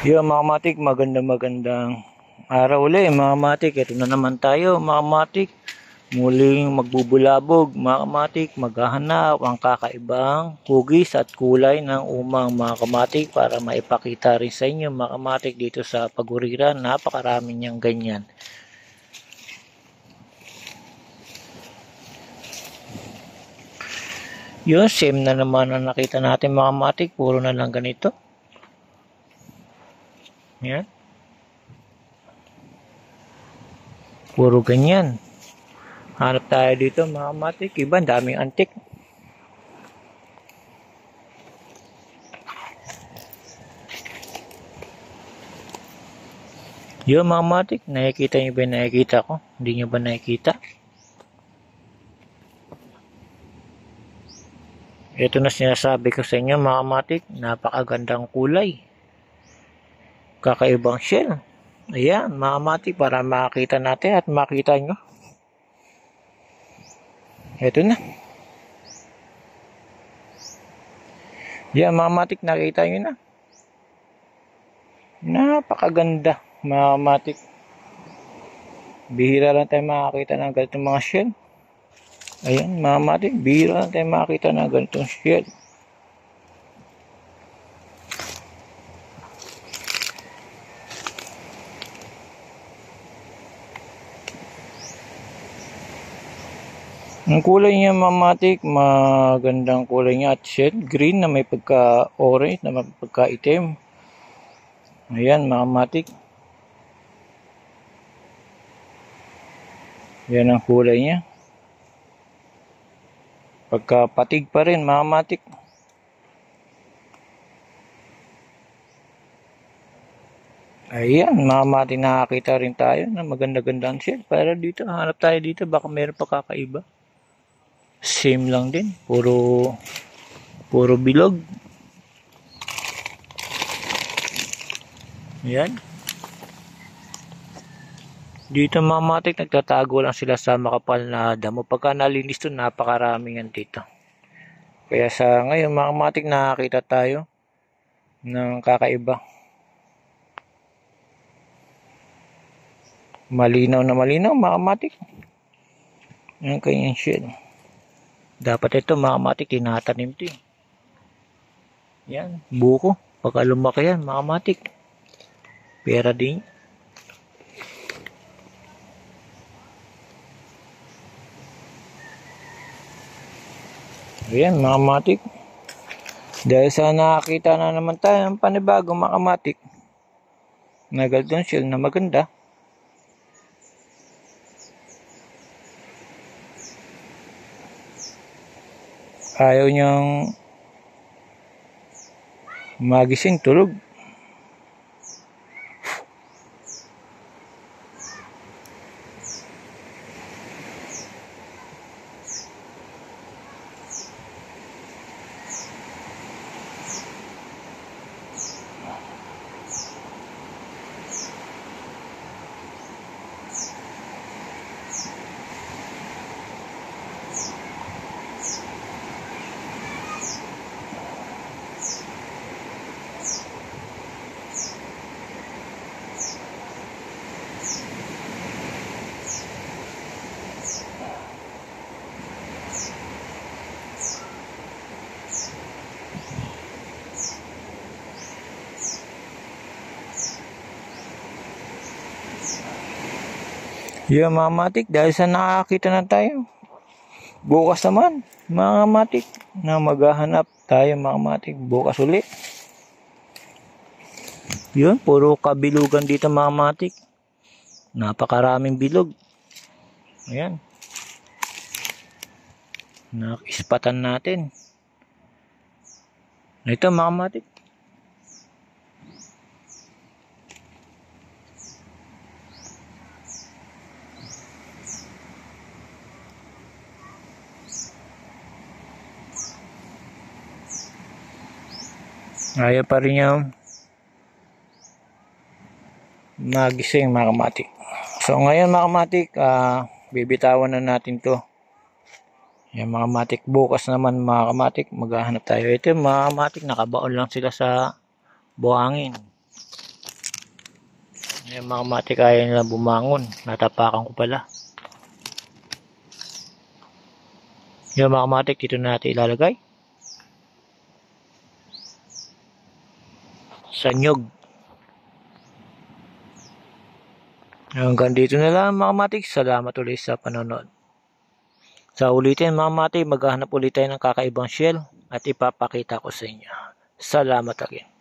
Yo mga matik, magandang araw ulit mga matik. Ito na naman tayo mga matik. Muling magbubulabog mga matik, maghahanap ang kakaibang hugis at kulay ng umang mga kamatik para maipakita rin sa inyo mga kamatik dito sa Paguriran. Napakarami niyang ganyan. Yun, same na naman ang nakita natin mga matik. Puro na lang ganito. Yan. Puro ganyan. Hanap tayo dito mga matik. Iba, daming antik. Yun mga matik, nakikita nyo ba yung nakikita ko? Hindi nyo ba nakikita? Ito na sinasabi ko sa inyo mga matik, napakagandang kulay. Kakaibang shell. Ayan mga matik, para makita natin at makita nyo. Ito na. Yan mga matik, nakita nyo na. Napakaganda mga matik. Bihira lang tayo makakita ng ganitong mga shell. Ayan mga matik, bihira lang tayo makakita ng ganitong shell. Ang kulay niya mga matik, magandang kulay niya at shell green na may pagka-orange na may pagka-itim. Ayan mga matik. Yan ang kulay niya. Pagkapatig pa rin mga matik. Ayan mga matik, nakakita rin tayo na maganda-gandang shell. Pero dito, hanap tayo dito, baka meron pa kakaiba. Same lang din, puro bilog. Ayan. Dito mga matik, nagtatago lang sila sa makapal na damo. Pagka nalinis to, napakarami yan dito. Kaya sa ngayon mga matik, nakakita tayo ng kakaiba. Malinaw na malinaw mga matik. Yan kanyang shell. Dapat ito mga matik, tinatanim ito. Yan, buko. Pagka lumaki yan mga matik, pera din. Ayan mga matik. Dahil sa nakakita na naman tayo ng panibagong mga matik na golden shell na maganda. Ayaw niyang magising, tulog. Yung mga matik, dahil sa nakakita na tayo, bukas naman mga matik, na maghahanap tayo mga matik bukas ulit. Yun, puro kabilugan dito mga matik. Napakaraming bilog. Ayan. Nakispatan natin. Ito mga matik. Ayaw pa rin yung magising mga kamatik. So ngayon mga kamatik, bibitawan na natin to. Yung mga matik, bukas naman mga kamatik, maghahanap tayo. Ito mga kamatik, nakabaon lang sila sa buhangin. Yung mga kamatik kaya nila bumangon. Natapakan ko pala. Yung mga kamatik dito natin ilalagay. Sa nyug. Hanggang dito na lang mga kamatik. Salamat ulit sa panonood. Sa ulitin mga kamatik, maghahanap ulit tayo ng kakaibang shell at ipapakita ko sa inyo. Salamat again.